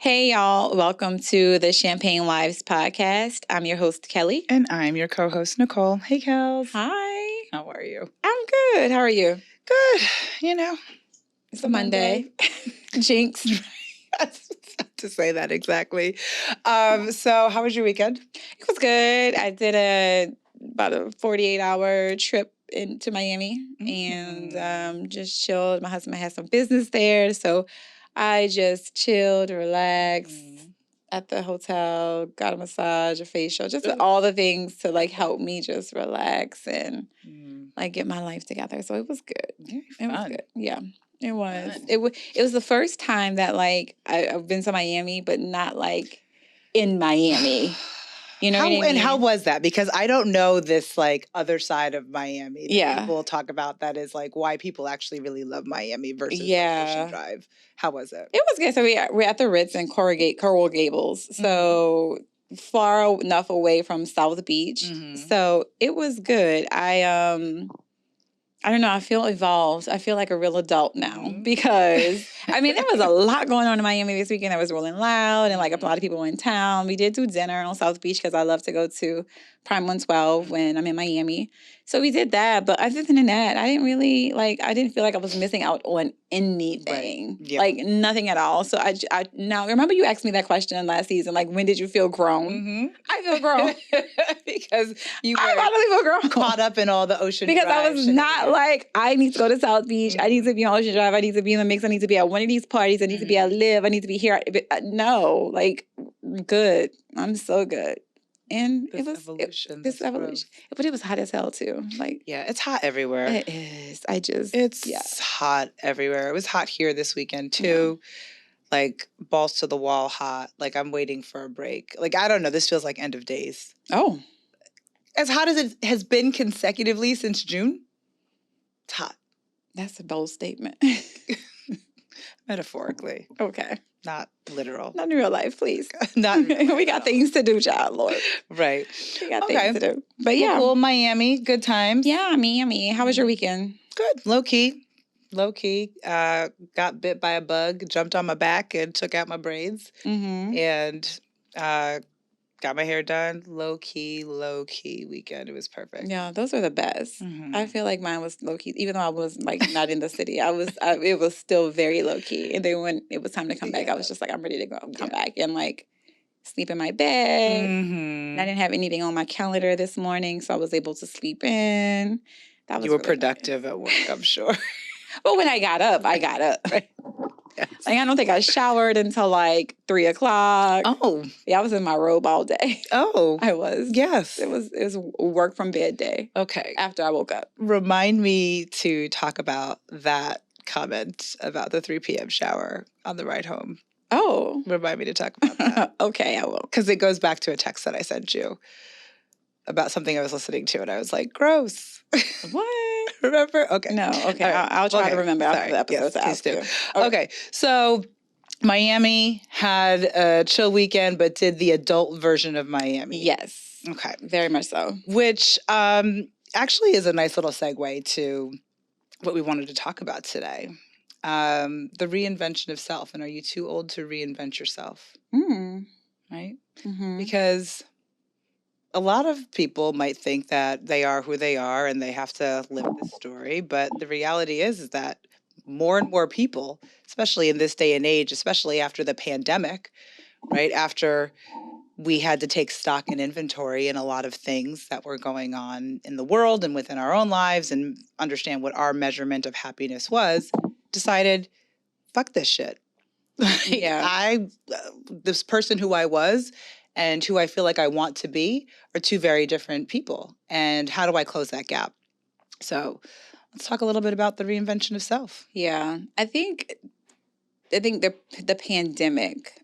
Hey, y'all. Welcome to the Champagne Wives podcast. I'm your host, Kelly. And I'm your co-host, Nicole. Hey, Kels. Hi. How are you? I'm good. How are you? Good. You know, It's a Monday. Jinx. to say that exactly. So how was your weekend? It was good. I did about a 48-hour trip into Miami and just chilled. My husband had some business there, so I just chilled, relaxed at the hotel, got a massage, a facial, just all the things to like help me just relax and like get my life together. So it was good. It was good. Yeah. It was. It was the first time that like I've been to Miami, but not like in Miami. You know what I mean? And how was that? Because I don't know this like other side of Miami that people talk about that is like why people actually really love Miami versus like, Ocean Drive. How was it? It was good. So we're at the Ritz in Coral Gables. So far enough away from South Beach. So it was good. I don't know. I feel evolved. I feel like a real adult now because, I mean, there was a lot going on in Miami this weekend. It was rolling loud and like a lot of people were in town. We did do dinner on South Beach because I love to go to Prime 112 when I'm in Miami. So we did that. But other than that, I didn't feel like I was missing out on anything. Right. Yep. Like nothing at all. So I now remember you asked me that question last season, like when did you feel grown? I feel grown. Because you I finally feel grown. Caught up in all the Ocean Drive. Because I was not like, I need to go to South Beach. I need to be on Ocean Drive. I need to be in the mix. I need to be at one of these parties. I need to be at Live. I need to be here. No, like, good. I'm so good. And this evolution. But it was hot as hell too. Like, yeah, it's hot everywhere. It is. It's hot everywhere. It was hot here this weekend too. Yeah. Like balls to the wall hot. Like I'm waiting for a break. Like I don't know. This feels like end of days. Oh. As hot as it has been consecutively since June, it's hot. That's a bold statement. Metaphorically. Okay. Not literal. Not in real life, please. Not in real life. We got things to do, child, Lord. Right. We got things to do. But yeah. Cool, Miami. Good times. Yeah, Miami. How was your weekend? Good. Low key. Got bit by a bug, jumped on my back and took out my braids. And got my hair done. Low key weekend. It was perfect. Yeah, those are the best. I feel like mine was low key, even though I was like not in the city. It was still very low key. And then when it was time to come back, I was just like, I'm ready to come back and like sleep in my bed. And I didn't have anything on my calendar this morning, so I was able to sleep in. That was you were really productive at work, I'm sure. But when I got up, I got up. Right. Yes. Like I don't think I showered until like 3:00. Oh. Yeah, I was in my robe all day. Oh. I was. Yes. It was work from bed day. Okay. After I woke up. Remind me to talk about that comment about the 3 p.m. shower on the ride home. Oh. Remind me to talk about that. Okay, I will. Because it goes back to a text that I sent you about something I was listening to, and I was like, gross. What? Remember? Okay. No, okay. Right. I'll try to remember after the episode to ask you. Okay. So Miami had a chill weekend, but did the adult version of Miami. Yes. Okay. Very much so. Which actually is a nice little segue to what we wanted to talk about today. The reinvention of self. And are you too old to reinvent yourself? Right? Because a lot of people might think that they are who they are and they have to live the story. But the reality is that more and more people, especially in this day and age, especially after the pandemic, right? After we had to take stock and inventory in a lot of things that were going on in the world and within our own lives and understand what our measurement of happiness was, decided, fuck this shit. Yeah. This person who I was and who I feel like I want to be are two very different people. And how do I close that gap? So let's talk a little bit about the reinvention of self. Yeah. I think the pandemic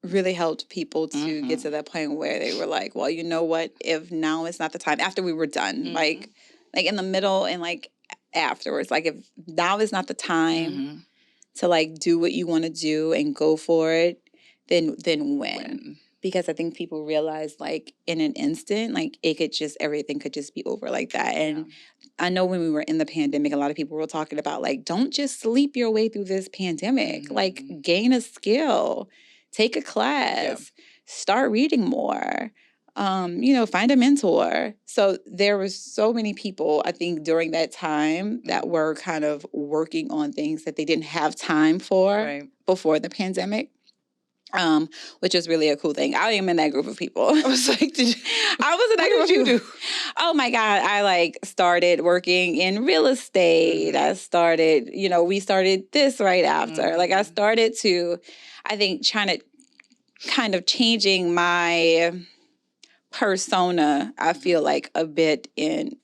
really helped people to get to that point where they were like, well, you know what? If now is not the time, after we were done, like in the middle and like afterwards, like if now is not the time to like do what you want to do and go for it, then when? Because I think people realize like in an instant, like everything could just be over like that. And I know when we were in the pandemic, a lot of people were talking about like, don't just sleep your way through this pandemic, like gain a skill, take a class, start reading more, find a mentor. So there were so many people, I think, during that time that were kind of working on things that they didn't have time for before the pandemic. Which is really a cool thing. I am in that group of people. I was like, I was in that group of people. Do? Oh my God. I started working in real estate. I started, we started this right after. I started to, I think, trying to kind of changing my persona, I feel like a bit in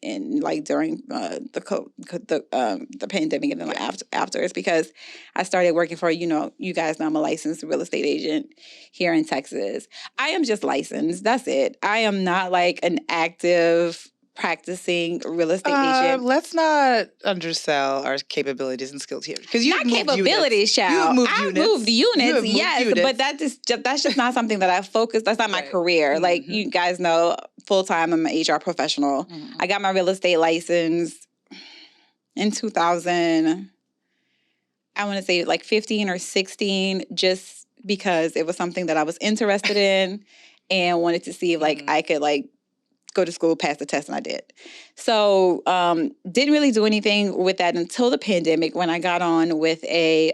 during the pandemic and then after it's because I started working for, you guys know I'm a licensed real estate agent here in Texas. I am just licensed. That's it. I am not an active practicing real estate agent. Let's not undersell our capabilities and skills here, because not capabilities, child. I've moved units, yes, but that's just not something that I focus. That's not my career. Like you guys know, full time I'm an HR professional. I got my real estate license in 2000. I want to say 15 or 16, just because it was something that I was interested in and wanted to see if I could go to school, pass the test, and I did. So didn't really do anything with that until the pandemic, when I got on with a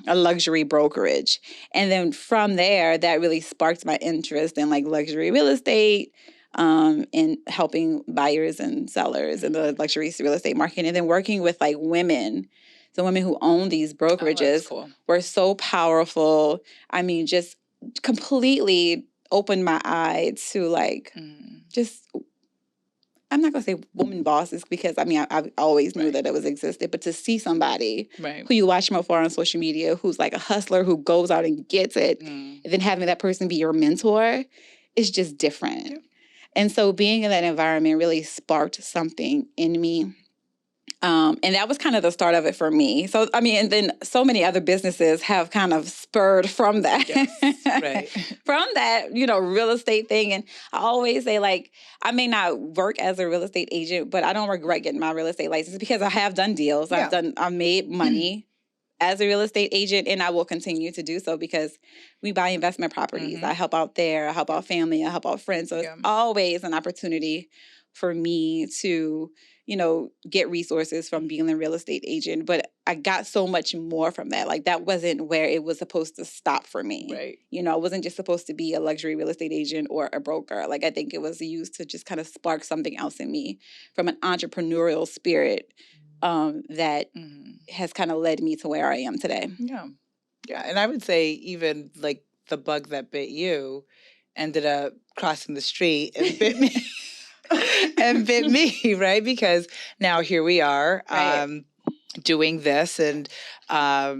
luxury brokerage. And then from there, that really sparked my interest in luxury real estate, and helping buyers and sellers in the luxury real estate market. And then working with women. The women who own these brokerages were so powerful. I mean, just completely opened my eye to just, I'm not going to say woman bosses, because I always knew that it was existed, but to see somebody who you watch from afar on social media, who's a hustler, who goes out and gets it, and then having that person be your mentor is just different. Yeah. And so being in that environment really sparked something in me. And that was kind of the start of it for me. So, and then so many other businesses have kind of spurred from that. Yes, from that, real estate thing. And I always say, I may not work as a real estate agent, but I don't regret getting my real estate license, because I have done deals. Yeah. I've made money as a real estate agent, and I will continue to do so, because we buy investment properties. I help out there. I help out family. I help out friends. So it's always an opportunity for me to get resources from being a real estate agent. But I got so much more from that. That wasn't where it was supposed to stop for me. Right. I wasn't just supposed to be a luxury real estate agent or a broker. I think it was used to just kind of spark something else in me from an entrepreneurial spirit that has kind of led me to where I am today. Yeah. Yeah. And I would say even the bug that bit you ended up crossing the street and bit me. And bit me, right? Because now here we are doing this, and as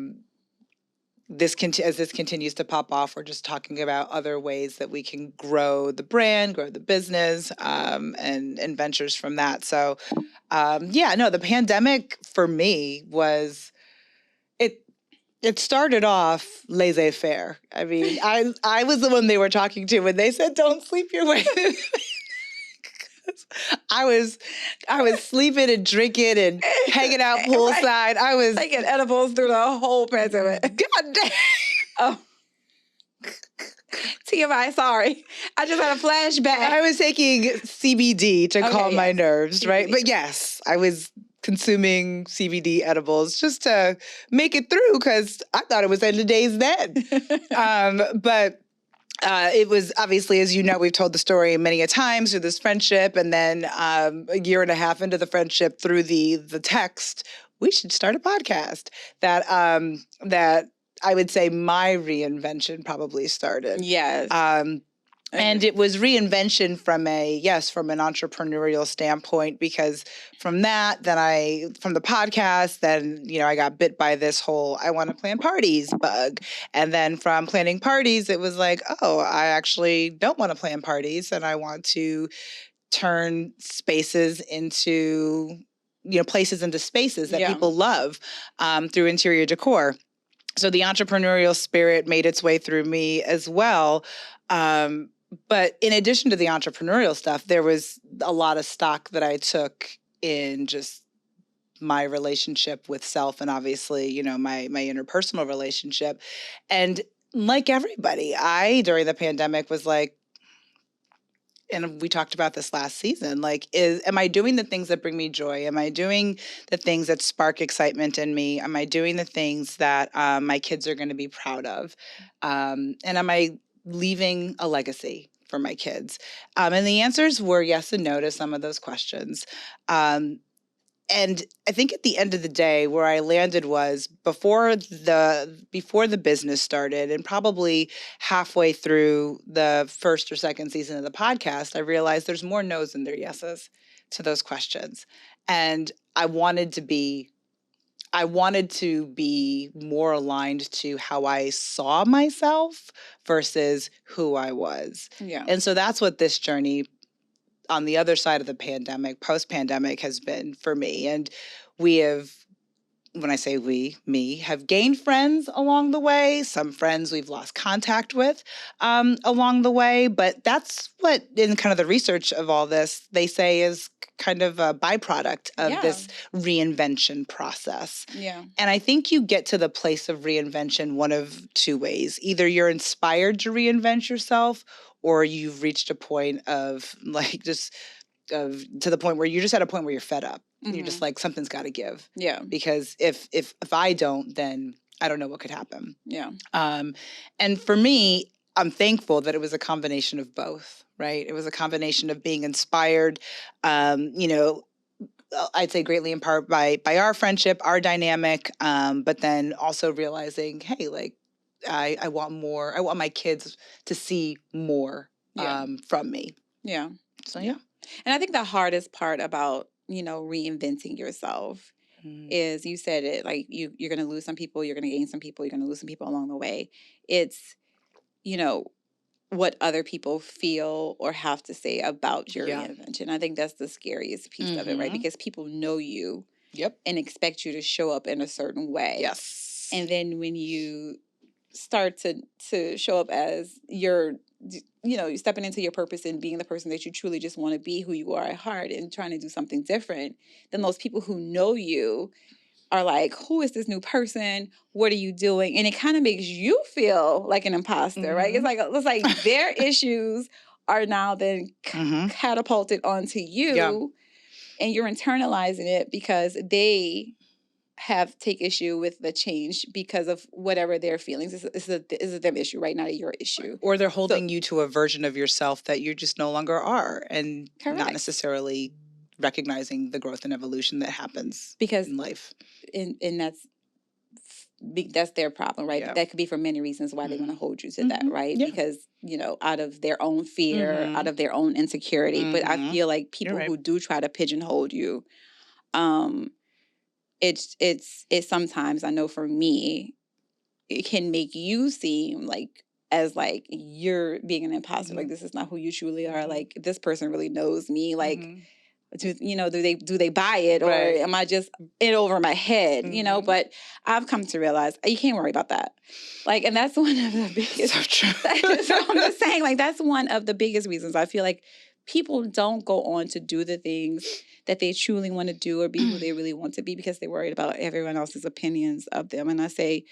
this continues to pop off, we're just talking about other ways that we can grow the brand, grow the business, and ventures from that. So, the pandemic for me was it started off laissez-faire. I was the one they were talking to when they said, "Don't sleep your way." I was sleeping and drinking and hanging out poolside. I was taking edibles through the whole pandemic. God damn. Oh. TMI, sorry. I just had a flashback. I was taking CBD to calm my nerves, right? But yes, I was consuming CBD edibles just to make it through, because I thought it was end of days then. But it was obviously, as you know, we've told the story many a times through this friendship, and then a year and a half into the friendship, through the text, we should start a podcast. That I would say my reinvention probably started. Yes. And it was reinvention from an entrepreneurial standpoint, because from that, from the podcast, then, I got bit by this whole, I want to plan parties bug. And then from planning parties, it was I actually don't want to plan parties, and I want to turn spaces into, places into spaces that people love through interior decor. So the entrepreneurial spirit made its way through me as well. But in addition to the entrepreneurial stuff, there was a lot of stock that I took in just my relationship with self, and obviously, my interpersonal relationship. And like everybody, during the pandemic was like, and we talked about this last season, like, am I doing the things that bring me joy? Am I doing the things that spark excitement in me? Am I doing the things that my kids are going to be proud of? And am I leaving a legacy for my kids? And the answers were yes and no to some of those questions. And I think at the end of the day, where I landed was before the business started, and probably halfway through the first or second season of the podcast, I realized there's more no's than there yeses to those questions. And I wanted to be more aligned to how I saw myself versus who I was. Yeah. And so that's what this journey on the other side of the pandemic, post-pandemic, has been for me. And we have, when I say me, have gained friends along the way. Some friends we've lost contact with along the way. But that's what, in kind of the research of all this, they say is kind of a byproduct of this reinvention process. Yeah. And I think you get to the place of reinvention one of two ways. Either you're inspired to reinvent yourself, or you've reached a point of like to the point where you're just at a point where you're fed up. Mm-hmm. You're just like, something's got to give. Yeah. Because if I don't, then I don't know what could happen. Yeah. And for me, I'm thankful that it was a combination of both, right? It was a combination of being inspired, I'd say greatly in part by our friendship, our dynamic, but then also realizing, hey, like, I want more. I want my kids to see more from me. Yeah. So, yeah. And I think the hardest part about, reinventing yourself is, you said it, like you're going to lose some people, you're going to gain some people, you're going to lose some people along the way. It's, what other people feel or have to say about your reinvention. I think that's the scariest piece of it, right? Because people know you and expect you to show up in a certain way. Yes. And then when you start to show up as you're stepping into your purpose and being the person that you truly just want to be, who you are at heart, and trying to do something different, then those people who know you are like, who is this new person? What are you doing? And it kind of makes you feel like an imposter, right? It's like their issues are now then catapulted onto you, and you're internalizing it because they have take issue with the change because of whatever their feelings is a them issue, right? Not your issue. Or they're holding you to a version of yourself that you just no longer are, and not necessarily recognizing the growth and evolution that happens in life. And that's their problem, right? Yeah. That could be for many reasons why they want to hold you to that, right? Yeah. Because, out of their own fear, out of their own insecurity. But I feel like people who do try to pigeonhole you, it's sometimes, I know for me, it can make you seem like you're being an imposter. Like, this is not who you truly are. Like, this person really knows me. Like, do they buy it, or am I just in over my head? But I've come to realize you can't worry about that. Like, and that's one of the biggest. So true. So I'm just saying, like, that's one of the biggest reasons I feel like people don't go on to do the things that they truly want to do or be who they really want to be because they're worried about everyone else's opinions of them. And I say,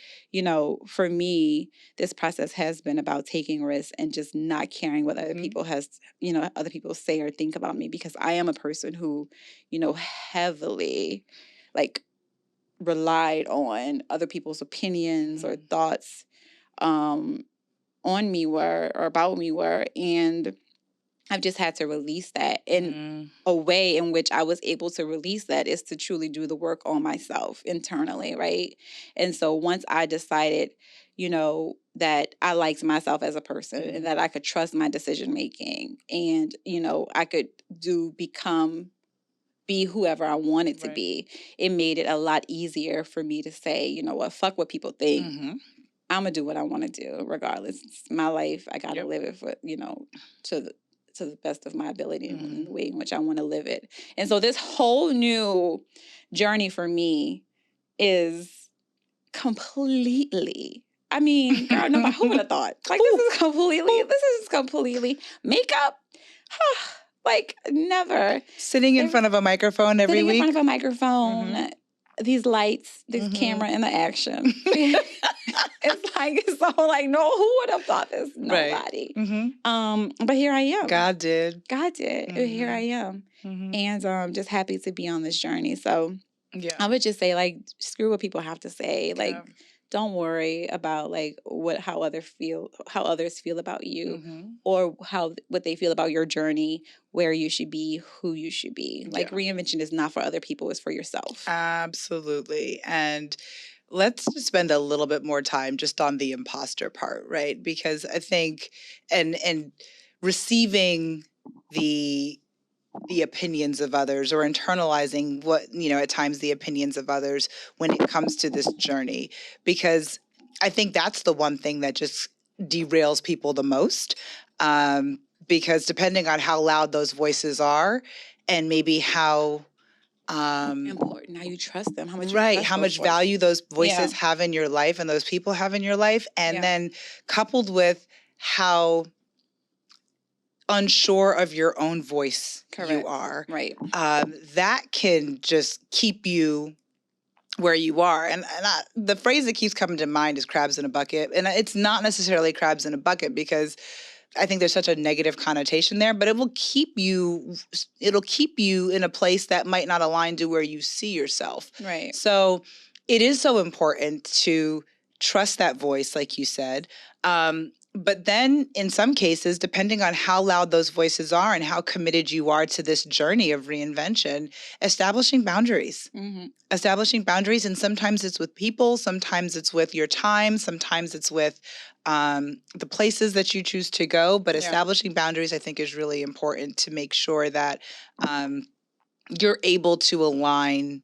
for me, this process has been about taking risks and just not caring what other people other people say or think about me, because I am a person who, heavily relied on other people's opinions or thoughts on me or about me and I've just had to release that. And a way in which I was able to release that is to truly do the work on myself internally, right? And so once I decided, that I liked myself as a person and that I could trust my decision making and, I could be whoever I wanted to be, it made it a lot easier for me to say, you know what, fuck what people think. I'm going to do what I want to do regardless. It's my life. I got to live it for, to the best of my ability and the way in which I want to live it. And so this whole new journey for me is completely, girl, nobody, who would have thought? Like, this is completely makeup. Like, never. Sitting in front of a microphone every week. Sitting in front of a microphone. these lights, this camera, and the action. It's like, so like, no, who would have thought this? Nobody. Right. But here I am. God did. Here I am. And just happy to be on this journey. So I would just say, like, screw what people have to say. Like, don't worry about like how others feel about you, or what they feel about your journey, where you should be, who you should be. Like, reinvention is not for other people, it's for yourself. Absolutely. And let's just spend a little bit more time just on the imposter part, right? Because I think and receiving the opinions of others, or internalizing at times the opinions of others when it comes to this journey, because I think that's the one thing that just derails people the most, because depending on how loud those voices are, and maybe how important, how you trust them, how much value those voices have in your life and those people have in your life, and then coupled with how unsure of your own voice you are, right? That can just keep you where you are. And the phrase that keeps coming to mind is crabs in a bucket. And it's not necessarily crabs in a bucket, because I think there's such a negative connotation there, but it'll keep you in a place that might not align to where you see yourself. Right. So it is so important to trust that voice, like you said. But then in some cases, depending on how loud those voices are and how committed you are to this journey of reinvention, establishing boundaries. Establishing boundaries, and sometimes it's with people, sometimes it's with your time, sometimes it's with the places that you choose to go. But establishing boundaries, I think, is really important to make sure that you're able to align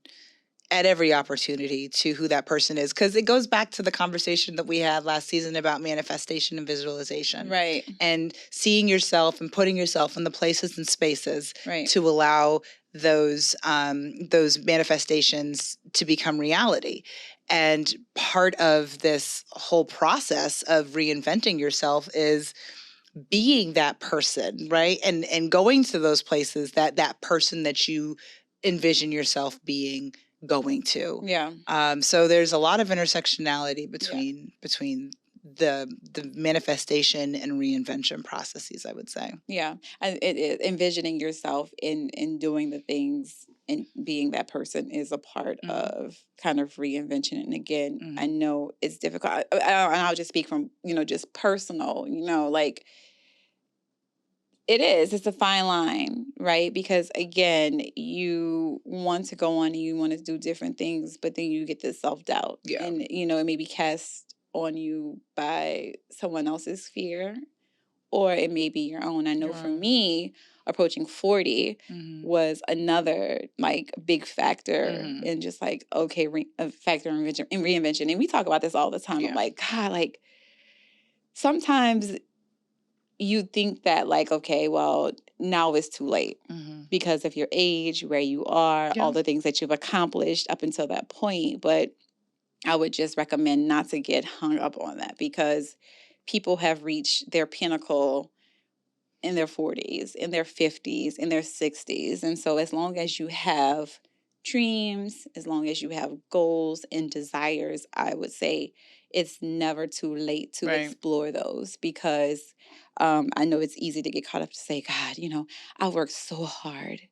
at every opportunity to who that person is. Because it goes back to the conversation that we had last season about manifestation and visualization. Right. And seeing yourself and putting yourself in the places and spaces to allow those manifestations to become reality. And part of this whole process of reinventing yourself is being that person, right? And going to those places that person that you envision yourself being going to. Yeah. So there's a lot of intersectionality between the manifestation and reinvention processes, I would say. Yeah. It is envisioning yourself in doing the things and being that person is a part of kind of reinvention. And again, I know it's difficult. And I'll just speak from, just personal, like, it's a fine line, right? Because again, you want to go on and you want to do different things, but then you get this self-doubt. Yeah. And, it may be cast on you by someone else's fear, or it may be your own. I know for me, approaching 40 was another like big factor in just like, okay, a factor in reinvention. And we talk about this all the time. I'm like, God, like sometimes you think that like, okay, well, now it's too late because of your age, where you are, all the things that you've accomplished up until that point. But I would just recommend not to get hung up on that, because people have reached their pinnacle in their 40s, in their 50s, in their 60s. And so as long as you have dreams, as long as you have goals and desires, I would say it's never too late to explore those, because I know it's easy to get caught up to say, God, I worked so hard.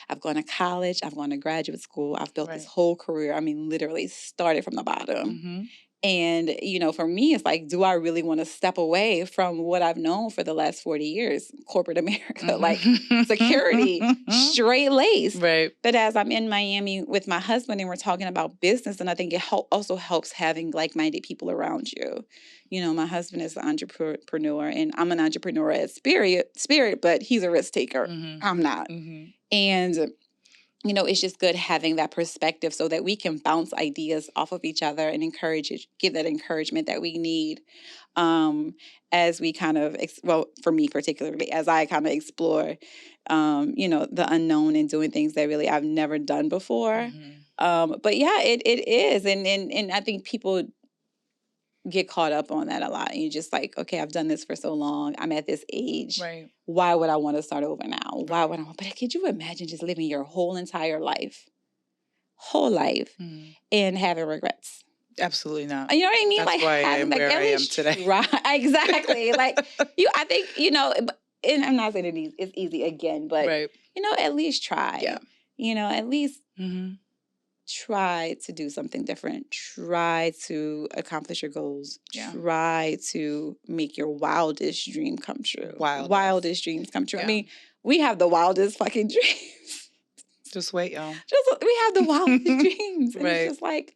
I've gone to college, I've gone to graduate school, I've built this whole career. I mean, literally started from the bottom. And, for me, it's like, do I really want to step away from what I've known for the last 40 years, corporate America, like security, straight laced. Right. But as I'm in Miami with my husband and we're talking about business, and I think it also helps having like-minded people around you. My husband is an entrepreneur, and I'm an entrepreneur at spirit, but he's a risk taker. I'm not. And it's just good having that perspective so that we can bounce ideas off of each other and give that encouragement that we need as we kind of, for me particularly, as I kind of explore, the unknown and doing things that really I've never done before. But yeah, it is. And I think people get caught up on that a lot. And you're just like, okay, I've done this for so long. I'm at this age. Right. Why would I want to start over now? Why would I? But could you imagine just living your whole entire life whole life and having regrets. Absolutely not. You know what I mean? That's like why I having, am like, where at I am least today. try. Exactly. Like I think, and I'm not saying it's easy again, but Right. At least try. Yeah. At least try to do something different. Try to accomplish your goals. Yeah. Try to make your wildest dream come true. Wildest dreams come true. Yeah. I mean, we have the wildest fucking dreams. Just wait, y'all. We have the wildest dreams. And Right. it's just like,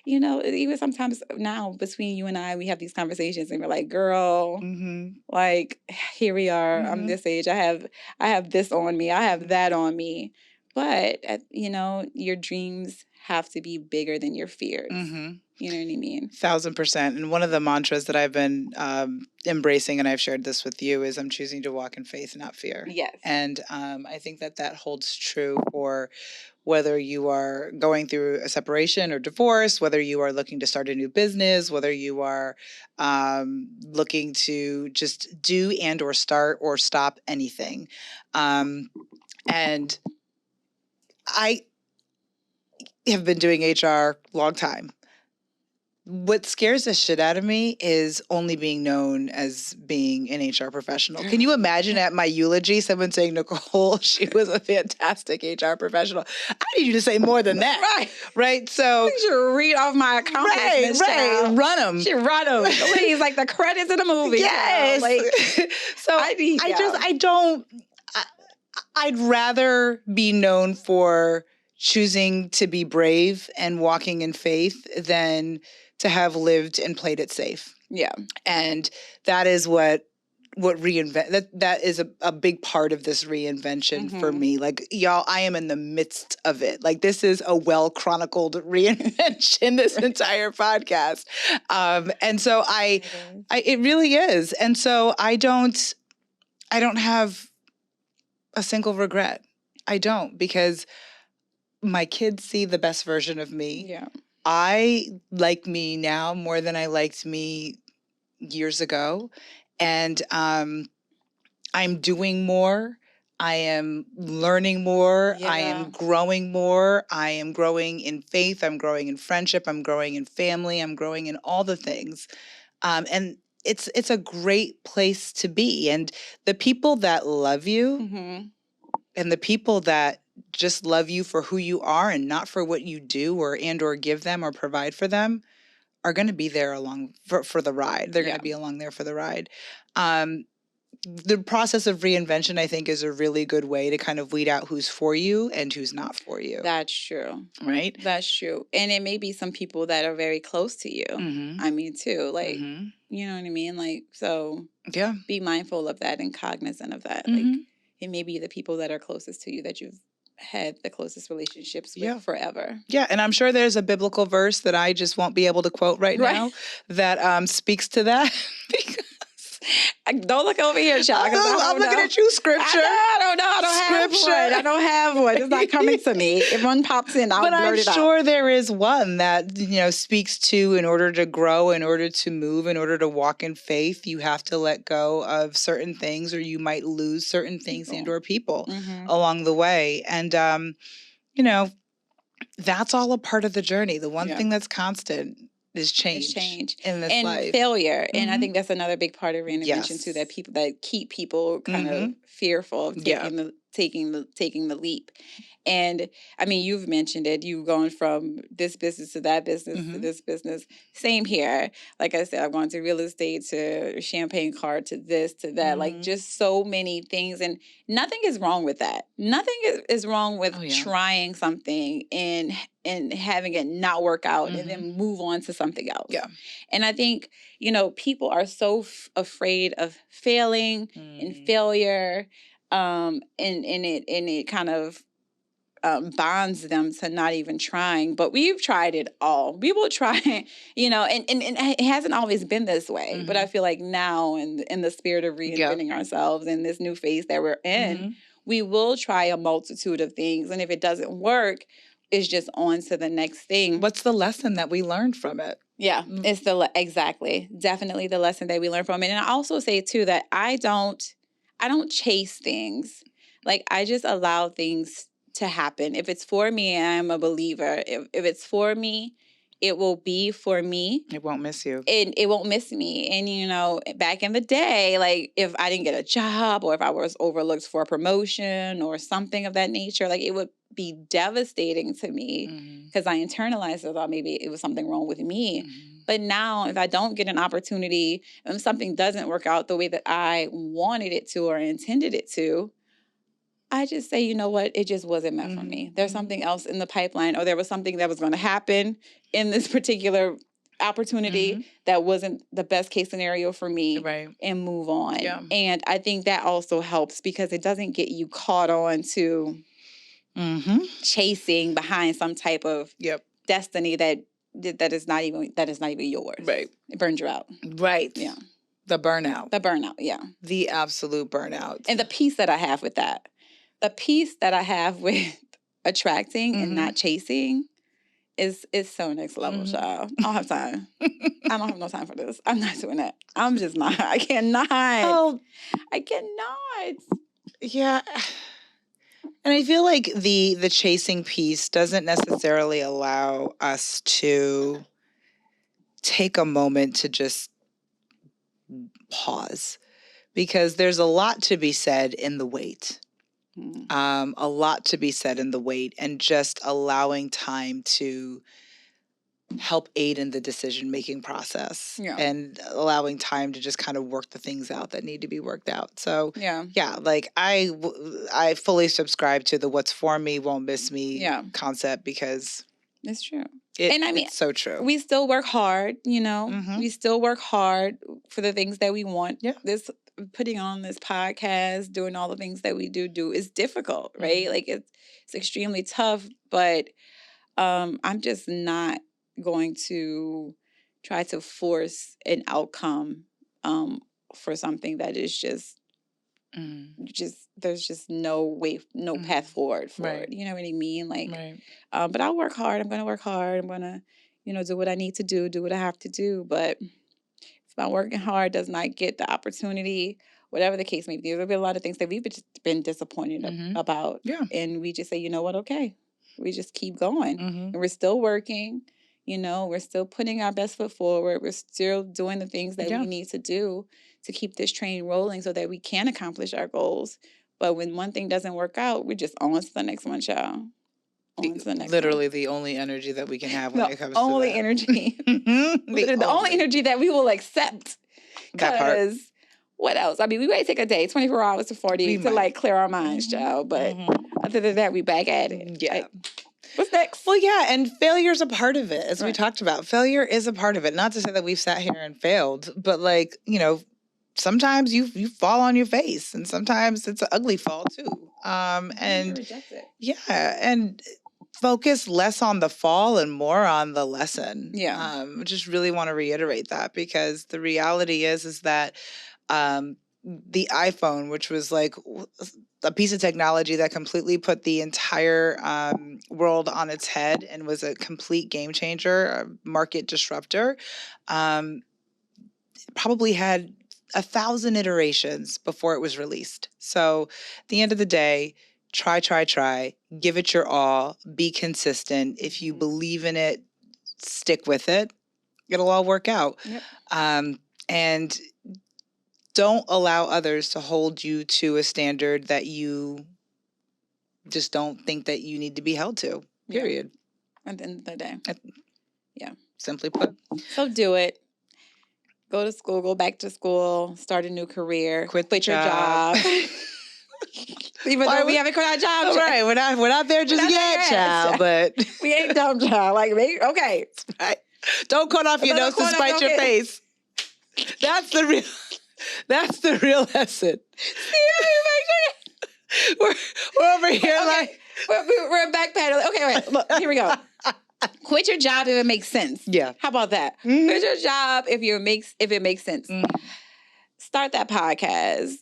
even sometimes now between you and I, we have these conversations and we're like, girl, like, here we are. I'm this age. I have this on me. I have that on me. But, your dreams have to be bigger than your fears. You know what I mean? 1,000%. And one of the mantras that I've been embracing, and I've shared this with you, is I'm choosing to walk in faith, not fear. Yes. And I think that holds true for whether you are going through a separation or divorce, whether you are looking to start a new business, whether you are looking to just do and or start or stop anything. And I have been doing HR a long time. What scares the shit out of me is only being known as being an HR professional. Can you imagine at my eulogy someone saying, Nicole, she was a fantastic HR professional? I need you to say more than that. Right. So you should read off my accomplishments. Right. Run them. You should run them. Please, like the credits in the movie. Yes. Like, so I'd rather be known for choosing to be brave and walking in faith than to have lived and played it safe. Yeah. And that is what that is a big part of this reinvention for me. Like, y'all, I am in the midst of it. Like, this is a well-chronicled reinvention, this entire podcast. And so it really is. And so I don't have a single regret. I don't, because my kids see the best version of me. Yeah. I like me now more than I liked me years ago. And I'm doing more. I am learning more. Yeah. I am growing more. I am growing in faith. I'm growing in friendship. I'm growing in family. I'm growing in all the things. And it's a great place to be. And the people that love you and the people that just love you for who you are and not for what you do or give them or provide for them are going to be there along for the ride. They're going to be along there for the ride. The process of reinvention, I think, is a really good way to kind of weed out who's for you and who's not for you. That's true. Right? That's true. And it may be some people that are very close to you. I mean, too. Like, you know what I mean? Like, so be mindful of that and cognizant of that. Like, it may be the people that are closest to you that you've had the closest relationships with forever. Yeah, and I'm sure there's a biblical verse that I just won't be able to quote right now that speaks to that. Don't look over here, child. I'm looking at you, scripture. I don't know. I don't have one. It's not coming to me. If one pops in, I'll blurt it out. But I'm sure there is one that, speaks to, in order to grow, in order to move, in order to walk in faith, you have to let go of certain things, or you might lose certain things and or people along the way. And, that's all a part of the journey. The one thing that's constant is change in this life. And failure. And I think that's another big part of reinvention too, that keep people kind of fearful of taking the leap. And I mean, you've mentioned it. You've gone from this business to that business to this business. Same here. Like I said, I've gone to real estate to champagne cart to this to that. Like just so many things. And nothing is wrong with that. Nothing is wrong with trying something and having it not work out and then move on to something else. Yeah. And I think, people are so afraid of failing and failure. And it kind of bonds them to not even trying. But we've tried it all. We will try, and it hasn't always been this way. But I feel like now in the spirit of reinventing ourselves in this new phase that we're in, we will try a multitude of things. And if it doesn't work, it's just on to the next thing. What's the lesson that we learned from it? Yeah, it's definitely the lesson that we learned from it. And I also say too that I don't chase things. Like, I just allow things to happen. If it's for me, I'm a believer. If it's for me, it will be for me. It won't miss you. And it won't miss me. And, you know, back in the day, like if I didn't get a job or if I was overlooked for a promotion or something of that nature, like it would be devastating to me because I internalized it, thought maybe it was something wrong with me. But now if I don't get an opportunity and something doesn't work out the way that I wanted it to or intended it to, I just say, you know what, it just wasn't meant for me. There's something else in the pipeline, or there was something that was going to happen in this particular opportunity that wasn't the best case scenario for me, and move on. Yeah. And I think that also helps because it doesn't get you caught on to chasing behind some type of destiny that is not even yours. Right. It burns you out. Right. Yeah. The burnout. The burnout, yeah. The absolute burnout. And the peace that I have with that. The peace that I have with attracting and not chasing is so next level, child. I don't have time. I don't have no time for this. I'm not doing that. I'm just not. I cannot. Oh, I cannot. Yeah. And I feel like the chasing piece doesn't necessarily allow us to take a moment to just pause, because there's a lot to be said in the wait. A lot to be said in the wait, and just allowing time to help aid in the decision-making process, and allowing time to just kind of work the things out that need to be worked out. So like I fully subscribe to the what's for me won't miss me concept, because it's true. And I mean, it's so true. We still work hard, you know. We still work hard for the things that we want. Yeah. Putting on this podcast, doing all the things that we do is difficult, right? Like it's extremely tough, but I'm just not going to try to force an outcome for something that is just there's just no way, no path forward for it. You know what I mean? Like, but I'll work hard. I'm going to work hard. I'm going to, you know, do what I need to do what I have to do. But if my working hard does not get the opportunity, whatever the case may be, there'll be a lot of things that we've been disappointed about. Yeah. And we just say, you know what? Okay. We just keep going. And we're still working. You know, we're still putting our best foot forward. We're still doing the things that we need to do to keep this train rolling so that we can accomplish our goals. But when one thing doesn't work out, we're just on to the next one, child. Literally the only energy that we can have when it comes to that. The only energy. The only energy that we will accept. Because what else? I mean, we might take a day, 24 hours to 40 to like clear our minds, child. But other than that, we back at it. Yeah. Like, what's next? Well, yeah, and failure's a part of it, as we talked about. Failure is a part of it. Not to say that we've sat here and failed, but like, you know, sometimes you fall on your face, and sometimes it's an ugly fall too. And and focus less on the fall and more on the lesson. Yeah. Just really want to reiterate that, because the reality is that the iPhone, which was like a piece of technology that completely put the entire world on its head and was a complete game changer, a market disruptor, probably had 1,000 iterations before it was released. So at the end of the day, try, give it your all, be consistent. If you believe in it, stick with it. It'll all work out. Yep. And don't allow others to hold you to a standard that you just don't think that you need to be held to, period. At the end of the day. Simply put. So do it. Go to school, go back to school, start a new career. Quit your job. Even though we haven't quit our job. Right, we're not there just yet, child, but we ain't dumb, child. Like, okay. Right. Don't cut off your nose to spite your face. That's the real lesson. We're over here like we're backpedaling. Okay, wait, look, here we go. Quit your job if it makes sense. Yeah. How about that? Quit your job if it makes sense. Start that podcast.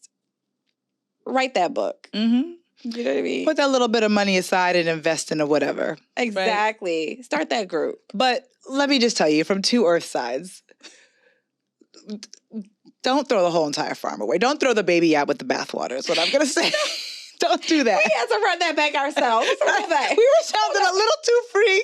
Write that book. You know what I mean? Put that little bit of money aside and invest in a whatever. Exactly. Right? Start that group. But let me just tell you, from two earth sides, don't throw the whole entire farm away. Don't throw the baby out with the bathwater is what I'm going to say. Don't do that. We had to run that back ourselves. Let's run that back. We were sounding a little too free.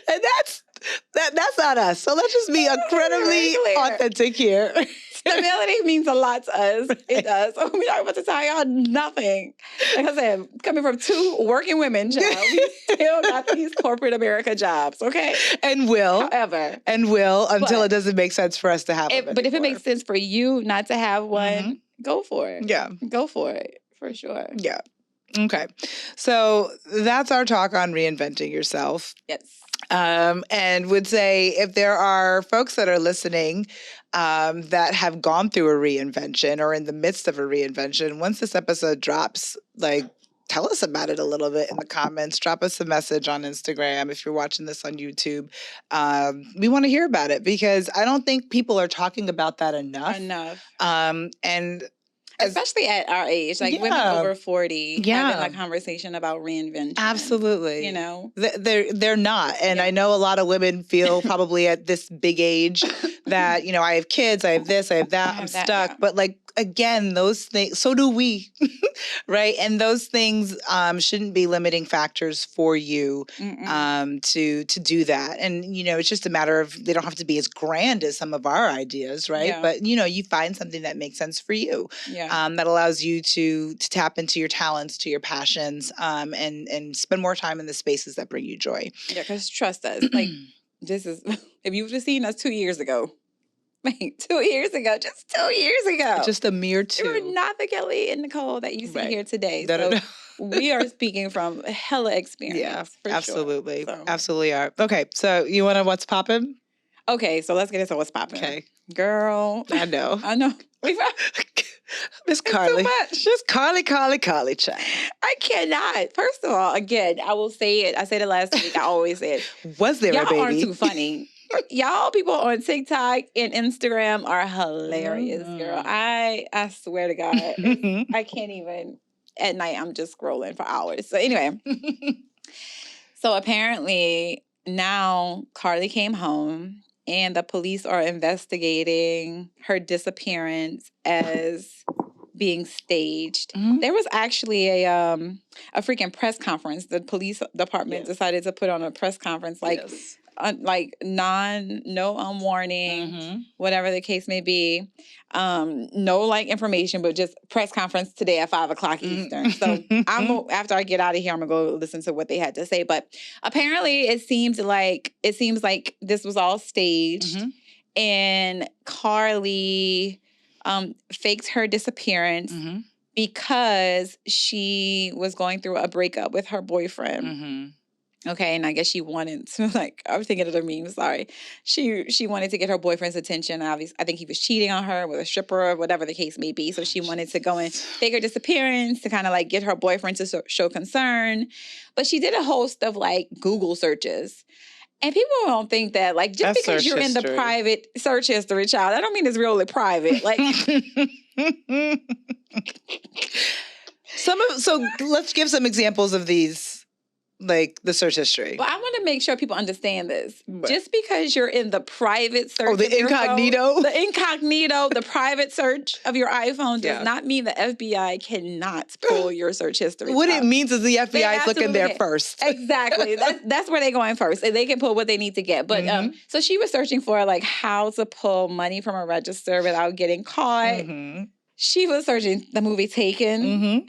And that's not us. So let's just be incredibly authentic here. Stability means a lot to us. It does. We're not about to tell y'all nothing. Like I said, coming from 2 working women, child, we still got these corporate America jobs, okay? And will. However. And will until it doesn't make sense for us to have them. But if it makes sense for you not to have one, go for it. Yeah. Go for it, for sure. Yeah. Okay. So that's our talk on reinventing yourself. Yes. And would say if there are folks that are listening that have gone through a reinvention or in the midst of a reinvention, once this episode drops, like, tell us about it a little bit in the comments. Drop us a message on Instagram if you're watching this on YouTube. We want to hear about it because I don't think people are talking about that enough. And especially at our age, like women over 40 having a conversation about reinvention. Absolutely. You know? They're not. And I know a lot of women feel probably at this big age that, you know, I have kids, I have this, I have that, I'm stuck. Yeah. But like, again, those things, so do we, right? And those things shouldn't be limiting factors for you to do that. And, you know, it's just a matter of, they don't have to be as grand as some of our ideas, right? Yeah. But, you know, you find something that makes sense for you. Yeah. That allows you to tap into your talents, to your passions, and spend more time in the spaces that bring you joy. Yeah, because trust us, like, this is, if you've just seen us 2 years ago, like 2 years ago, just 2 years ago. Just a mere 2. We were not the Kelly and Nicole that you see here today. So we are speaking from hella experience. Yeah, for absolutely. Sure. So. Absolutely are. Okay, so you want to what's poppin'? Okay, so let's get into what's poppin'. Okay. Girl. I know. Miss Carly. Too much. Just Carly, child. I cannot. First of all, again, I will say it. I said it last week. I always said it. Was there a baby? Y'all aren't too funny. Y'all people on TikTok and Instagram are hilarious, girl. I swear to God. I can't even. At night, I'm just scrolling for hours. So anyway. So apparently now Carly came home and the police are investigating her disappearance as being staged. There was actually a freaking press conference. The police department decided to put on a press conference no warning, whatever the case may be. No like information, but just press conference today at 5:00 Eastern. So after I get out of here, I'm gonna go listen to what they had to say. But apparently it seems like this was all staged and Carly faked her disappearance because she was going through a breakup with her boyfriend. Okay, and I guess she wanted to, like, I was thinking of the meme, sorry. She wanted to get her boyfriend's attention. Obviously, I think he was cheating on her with a stripper or whatever the case may be. So she wanted to go and fake her disappearance to kind of, like, get her boyfriend to show concern. But she did a host of, like, Google searches. And people don't think that, like, just because you're in the private search history, child, I don't mean it's really private. Like... So let's give some examples of these. Like the search history. Well, I want to make sure people understand this. Right. Just because you're in the private search, the incognito, the private search of your iPhone does not mean the FBI cannot pull your search history. What it means is the FBI is looking there first. Exactly. That's where they're going first, and they can pull what they need to get. But so she was searching for like how to pull money from a register without getting caught. She was searching the movie Taken.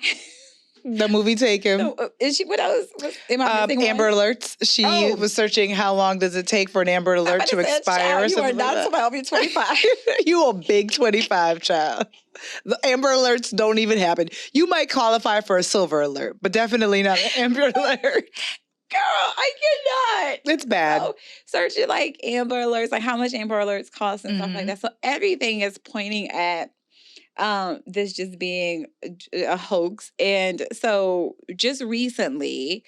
The movie Taken. No, is she? What else? Amber Alerts. She was searching how long does it take for an Amber Alert to expire or something like that. You are not 12, you're 25. You a big 25, child. The Amber Alerts don't even happen. You might qualify for a Silver Alert, but definitely not an Amber Alert. Girl, I cannot. It's bad. So, searching like Amber Alerts, like how much Amber Alerts cost and stuff like that. So everything is pointing at this just being a hoax. And so just recently,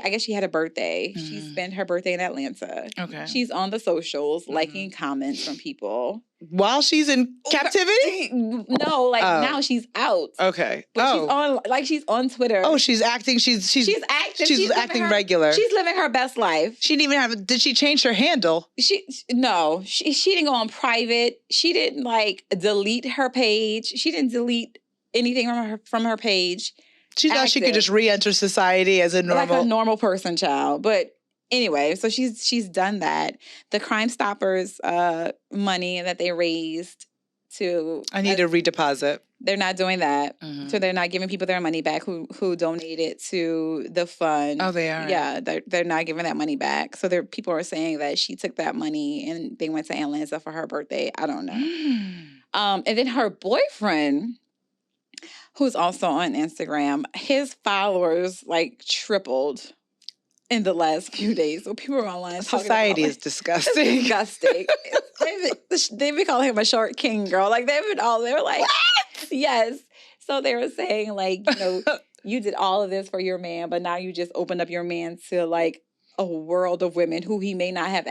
I guess she had a birthday. She spent her birthday in Atlanta. Okay. She's on the socials, liking comments from people. While she's in captivity? No, now she's out. Okay. But she's on Twitter. Oh, she's acting. She's acting. She's acting regular. She's living her best life. She didn't even did she change her handle? She didn't go on private. She didn't delete her page. She didn't delete anything from her page. She thought she could just re-enter society as a normal person, child. But anyway, so she's done that. The Crime Stoppers money that they raised I need a redeposit. They're not doing that. Mm-hmm. So they're not giving people their money back who donated to the fund. Oh, they are? Yeah, they're not giving that money back. So people are saying that she took that money and they went to Atlanta for her birthday. I don't know. And then her boyfriend, who's also on Instagram, his followers like tripled in the last few days. So people are online talking Society about, is disgusting. Disgusting. They've been calling him a short king, girl. Like they're like, what? Yes. So they were saying like, you did all of this for your man, but now you just opened up your man to like a world of women who he may not have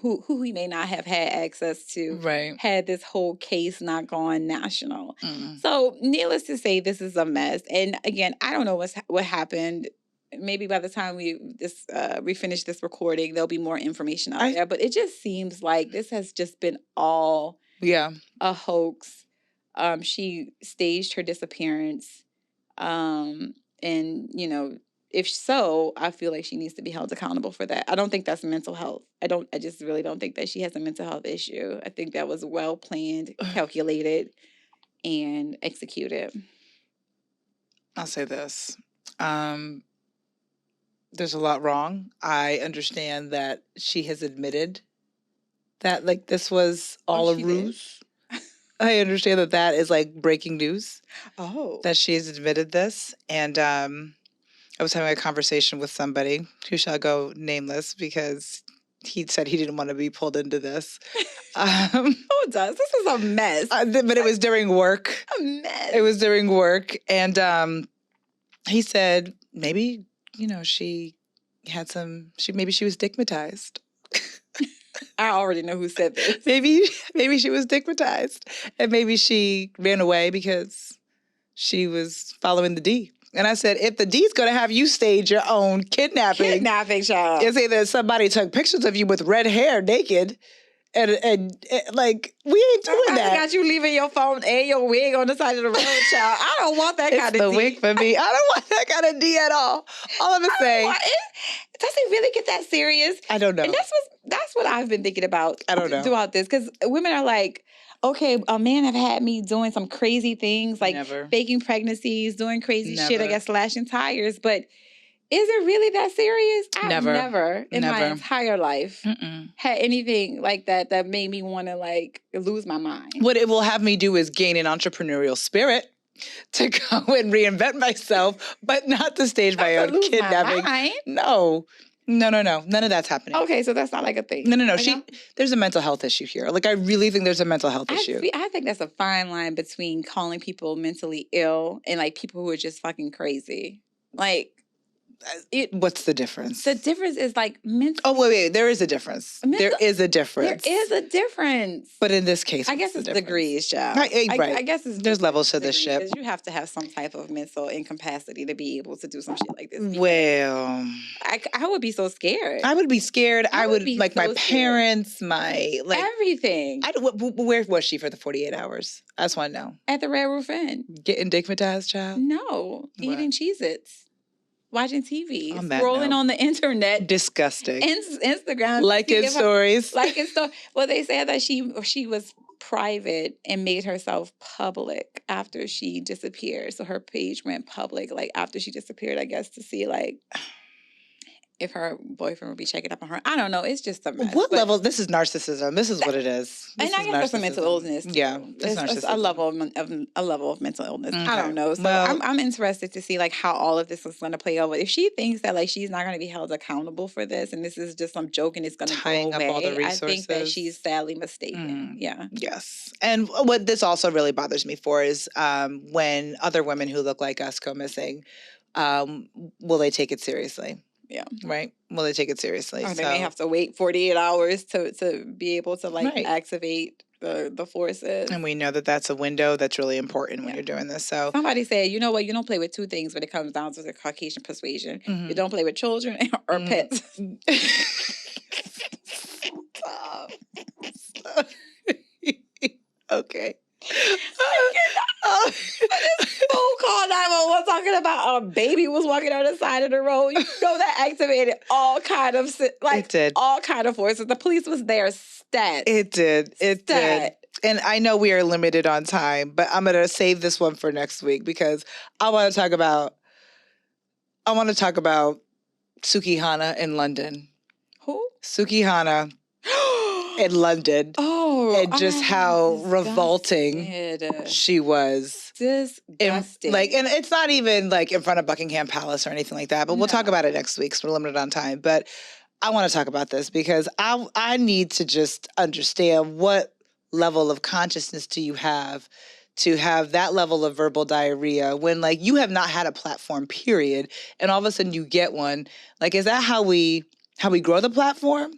who he may not have had access to. Right. Had this whole case not gone national. So needless to say, this is a mess. And again, I don't know what happened. Maybe by the time we finish this recording, there'll be more information out there. But it just seems like this has just been all a hoax. She staged her disappearance. And, if so, I feel like she needs to be held accountable for that. I don't think that's mental health. I just really don't think that she has a mental health issue. I think that was well planned, calculated, and executed. I'll say this. There's a lot wrong. I understand that she has admitted that like this was all a ruse. I understand that is like breaking news. Oh. That she has admitted this. And I was having a conversation with somebody who shall go nameless because he said he didn't want to be pulled into this. Who does? This is a mess. But it was during work. A mess. It was during work. And he said, maybe, she had maybe she was stigmatized. I already know who said this. Maybe she was stigmatized. And maybe she ran away because she was following the D. And I said, if the D's going to have you stage your own kidnapping child. And say that somebody took pictures of you with red hair naked, and like, we ain't doing that. I got you leaving your phone and your wig on the side of the road, child. I don't want that kind of D. It's the wig for me. I don't want that kind of D at all. All I'm going to say. Does it really get that serious? I don't know. And that's what I've been thinking about. I don't know. Throughout this. Because women are like, okay, a man have had me doing some crazy things, like faking pregnancies, doing crazy shit, I guess, slashing tires. But is it really that serious? I've never in my entire life had anything like that made me want to like lose my mind. What it will have me do is gain an entrepreneurial spirit to go and reinvent myself, but not to stage my own kidnapping. No. None of that's happening. Okay, so that's not like a thing. No. There's a mental health issue here. Like, I really think there's a mental health issue. I think that's a fine line between calling people mentally ill and like people who are just fucking crazy. Like, what's the difference? The difference is like mental. Oh, wait. There is a difference. There is a difference. But in this case, I guess it's degrees, child. Right. I guess there's levels to this shit. Because you have to have some type of mental incapacity to be able to do some shit like this. Well, I would be so scared. I would be scared. I would like so my parents, my like everything. Where was she for the 48 hours? I just want to know. At the Red Roof Inn. Getting digmatized, child? No, eating Cheez-Its. Watching TV, scrolling on the internet. Disgusting. Instagram. Liking stories. Well, they said that she was private and made herself public after she disappeared. So her page went public, like after she disappeared, I guess, to see like if her boyfriend would be checking up on her. I don't know. It's just a mess. What level? This is narcissism. This is what it is. And I guess that's a mental illness. Too. Yeah, it's a level of mental illness. Okay. I don't know. So I'm interested to see like how all of this is going to play out. But if she thinks that like she's not going to be held accountable for this, and this is just some joke and it's going to go away, up all the resources. I think that she's sadly mistaken. Yeah. Yes. And what this also really bothers me for is when other women who look like us go missing, will they take it seriously? Yeah. Right. Will they take it seriously? Or they may have to wait 48 hours to be able to like activate the forces. And we know that that's a window that's really important when you're doing this. So somebody said, you know what? You don't play with two things when it comes down to the Caucasian persuasion. You don't play with children or pets. Okay. But it's so called 911 talking about a baby was walking on the side of the road. You know that activated all kind of all kind of forces. The police was there. Stat. It did. And I know we are limited on time, but I'm gonna save this one for next week because I want to talk about Sukihana in London. Who? Sukihana in London. Oh, and just how revolting she was. Disgusting. And it's not even like in front of Buckingham Palace or anything like that, but we'll talk about it next week because we're limited on time. But I want to talk about this because I need to just understand what level of consciousness do you have to have that level of verbal diarrhea when like you have not had a platform, period, and all of a sudden you get one. Like, is that how we grow the platform?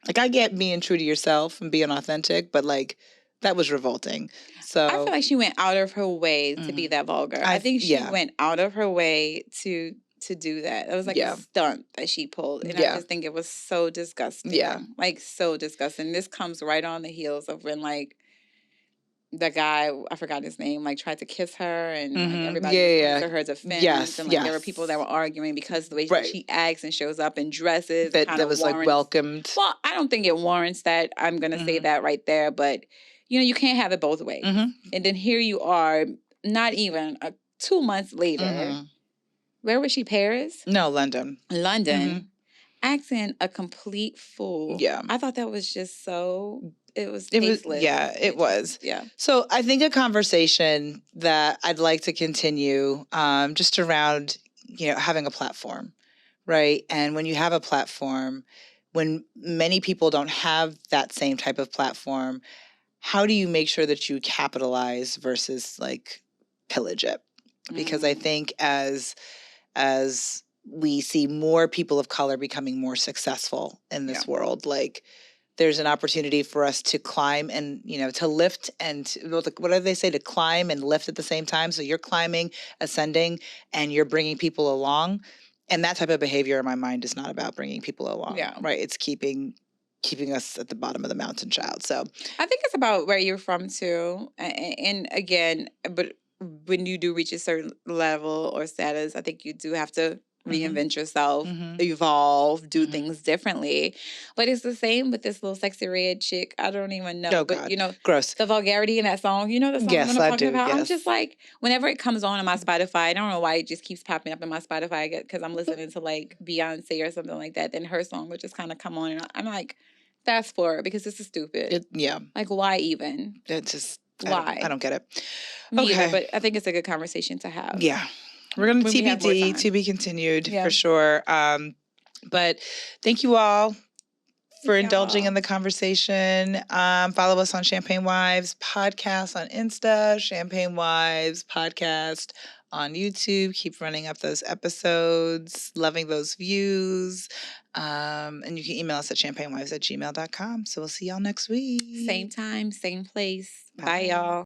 Like, I get being true to yourself and being authentic, but like that was revolting. So I feel like she went out of her way to be that vulgar. I think she went out of her way to do that. It was like a stunt that she pulled. And I just think it was so disgusting. Yeah. Like, so disgusting. This comes right on the heels of when, like, the guy, I forgot his name, like, tried to kiss her and like, everybody was coming to her defense. And like, there were people that were arguing because the way she acts and shows up in dresses. That was like welcomed. Well, I don't think it warrants that. I'm going to say that right there. But, you know, you can't have it both ways. And then here you are, not even 2 months later. Where was she? Paris? No, London. Acting a complete fool. Yeah. I thought that was just so, it was tasteless. It was. Yeah. So I think a conversation that I'd like to continue just around, you know, having a platform, right? And when you have a platform, when many people don't have that same type of platform, how do you make sure that you capitalize versus like pillage it? Because I think as we see more people of color becoming more successful in this world, like there's an opportunity for us to climb and, you know, to lift and what do they say? To climb and lift at the same time. So you're climbing, ascending, and you're bringing people along. And that type of behavior in my mind is not about bringing people along. Yeah. Right. It's keeping us at the bottom of the mountain, child. So I think it's about where you're from too. And again, but when you do reach a certain level or status, I think you do have to reinvent yourself, evolve, do things differently. But it's the same with this little sexy red chick. I don't even know. Oh, but, God. you know, gross. The vulgarity in that song. You know the song I'm talking about? Yes. I'm just like, whenever it comes on my Spotify, I don't know why it just keeps popping up in my Spotify because I'm listening to like Beyonce or something like that. Then her song would just kind of come on and I'm like, fast forward because this is stupid. Like, why even? It's just, why? I don't get it. Me either, but I think it's a good conversation to have. Yeah. We're going to TBD, to be continued for sure. But thank you all for indulging in the conversation. Follow us on Champagne Wives Podcast on Insta, Champagne Wives Podcast on YouTube. Keep running up those episodes, loving those views. And you can email us at champagnewives@gmail.com. So we'll see y'all next week. Same time, same place. Bye y'all.